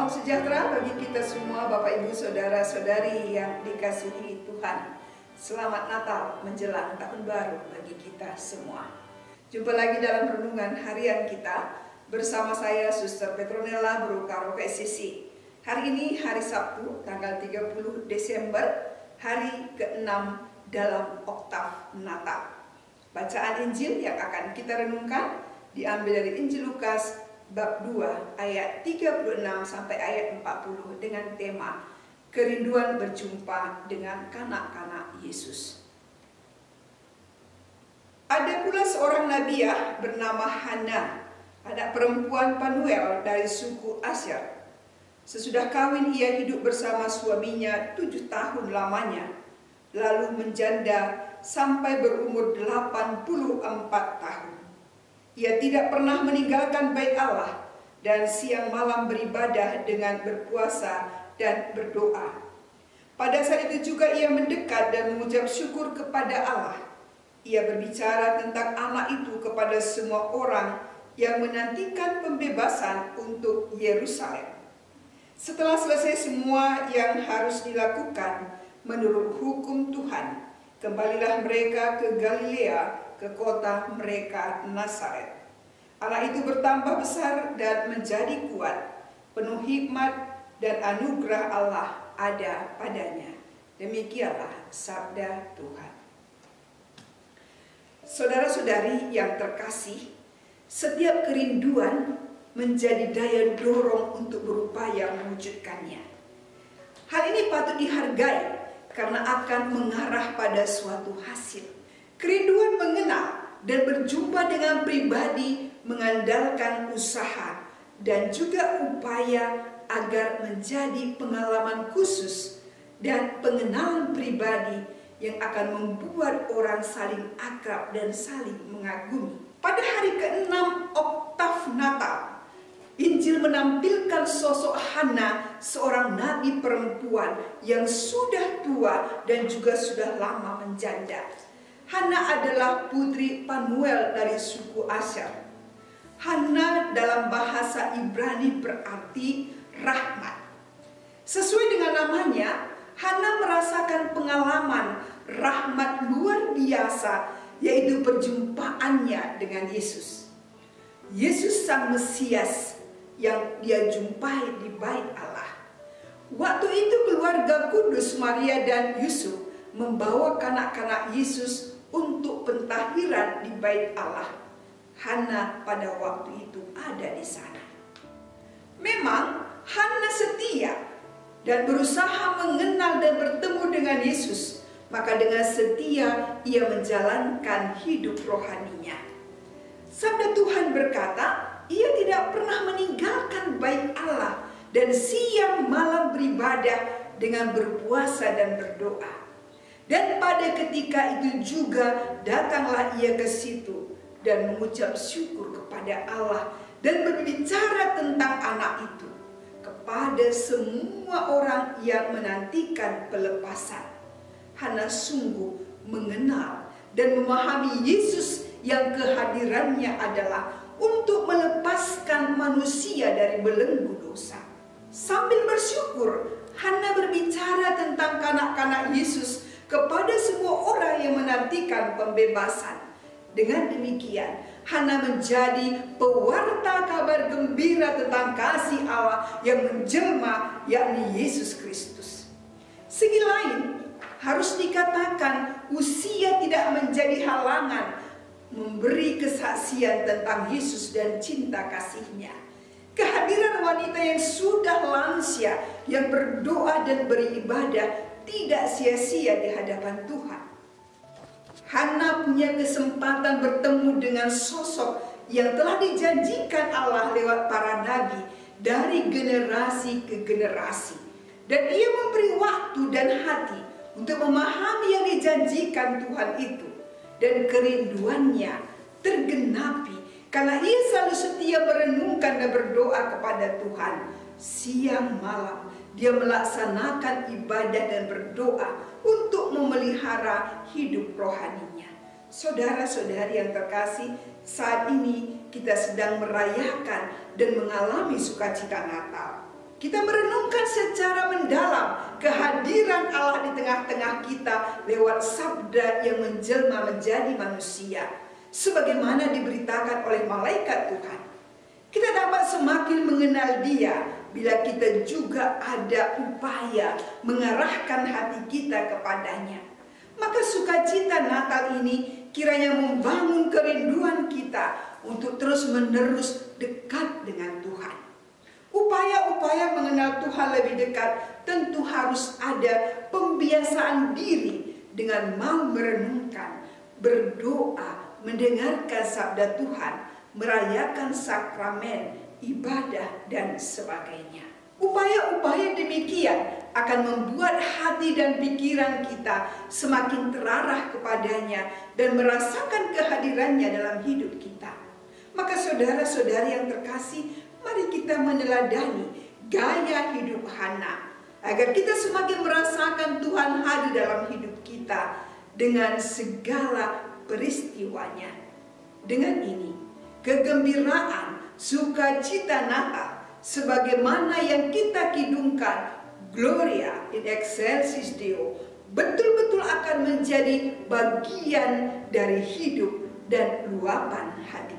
Salam sejahtera bagi kita semua, Bapak Ibu Saudara-saudari yang dikasihi Tuhan. Selamat Natal menjelang tahun baru bagi kita semua. Jumpa lagi dalam renungan harian kita bersama saya Suster Petronella Brukaro PSCC. Hari ini hari Sabtu tanggal 30 Desember, hari ke-6 dalam oktav Natal. Bacaan Injil yang akan kita renungkan diambil dari Injil Lukas bab 2 ayat 36 sampai ayat 40 dengan tema kerinduan berjumpa dengan kanak-kanak Yesus. Ada pula seorang nabiah bernama Hana, anak perempuan Panuel dari suku Asyer. Sesudah kawin ia hidup bersama suaminya 7 tahun lamanya, lalu menjanda sampai berumur 84 tahun. Ia tidak pernah meninggalkan bait Allah dan siang malam beribadah dengan berpuasa dan berdoa. Pada saat itu juga ia mendekat dan mengucap syukur kepada Allah. Ia berbicara tentang anak itu kepada semua orang yang menantikan pembebasan untuk Yerusalem. Setelah selesai semua yang harus dilakukan menurut hukum Tuhan, kembalilah mereka ke Galilea, ke kota mereka Nazaret. Anak itu bertambah besar dan menjadi kuat, penuh hikmat dan anugerah Allah ada padanya. Demikianlah sabda Tuhan. Saudara-saudari yang terkasih, setiap kerinduan menjadi daya dorong untuk berupaya mewujudkannya. Hal ini patut dihargai karena akan mengarah pada suatu hasil. Kerinduan mengenal dan berjumpa dengan pribadi mengandalkan usaha dan juga upaya agar menjadi pengalaman khusus dan pengenalan pribadi yang akan membuat orang saling akrab dan saling mengagumi. Pada hari ke-6 oktav Natal, Injil menampilkan sosok Hana, seorang nabi perempuan yang sudah tua dan juga sudah lama menjanda. Hana adalah putri Panuel dari suku Asyer. Hana dalam bahasa Ibrani berarti rahmat. Sesuai dengan namanya, Hana merasakan pengalaman rahmat luar biasa, yaitu perjumpaannya dengan Yesus. Yesus sang Mesias yang dia jumpai di bait Allah. Waktu itu keluarga kudus Maria dan Yusuf membawa kanak-kanak Yesus untuk pentahiran di bait Allah. Hana pada waktu itu ada di sana. Memang Hana setia dan berusaha mengenal dan bertemu dengan Yesus. Maka dengan setia ia menjalankan hidup rohaninya. Sabda Tuhan berkata, ia tidak pernah meninggalkan bait Allah dan siang malam beribadah dengan berpuasa dan berdoa. Dan pada ketika itu juga datanglah ia ke situ dan mengucap syukur kepada Allah dan berbicara tentang anak itu kepada semua orang yang menantikan pelepasan. Hana sungguh mengenal dan memahami Yesus yang kehadirannya adalah untuk melepaskan manusia dari belenggu dosa. Sambil bersyukur, Hana berbicara tentang kanak-kanak Yesus kepada semua orang yang menantikan pembebasan. Dengan demikian, Hana menjadi pewarta kabar gembira tentang kasih Allah yang menjelma, yakni Yesus Kristus. Segi lain, harus dikatakan usia tidak menjadi halangan memberi kesaksian tentang Yesus dan cinta kasih-Nya. Kehadiran wanita yang sudah lansia, yang berdoa dan beribadah tidak sia-sia di hadapan Tuhan. Hana punya kesempatan bertemu dengan sosok yang telah dijanjikan Allah lewat para nabi dari generasi ke generasi. Dan ia memberi waktu dan hati untuk memahami yang dijanjikan Tuhan itu. Dan kerinduannya tergenapi karena ia selalu setia merenungkan dan berdoa kepada Tuhan. Siang malam dia melaksanakan ibadah dan berdoa untuk memelihara hidup rohaninya. Saudara-saudari yang terkasih, saat ini kita sedang merayakan dan mengalami sukacita Natal. Kita merenungkan secara mendalam kehadiran Allah di tengah-tengah kita lewat sabda yang menjelma menjadi manusia, sebagaimana diberitakan oleh malaikat Tuhan. Kita dapat semakin mengenal Dia bila kita juga ada upaya mengarahkan hati kita kepadanya. Maka sukacita Natal ini kiranya membangun kerinduan kita untuk terus-menerus dekat dengan Tuhan. Upaya-upaya mengenal Tuhan lebih dekat tentu harus ada pembiasaan diri dengan mau merenungkan, berdoa, mendengarkan sabda Tuhan, merayakan sakramen, ibadah, dan sebagainya. Upaya-upaya demikian akan membuat hati dan pikiran kita semakin terarah kepadanya dan merasakan kehadirannya dalam hidup kita. Maka saudara-saudari yang terkasih, mari kita meneladani gaya hidup Hana agar kita semakin merasakan Tuhan hadir dalam hidup kita dengan segala peristiwanya. Dengan ini, kegembiraan, sukacita Natal sebagaimana yang kita kidungkan, Gloria in excelsis Deo, betul-betul akan menjadi bagian dari hidup dan luapan hati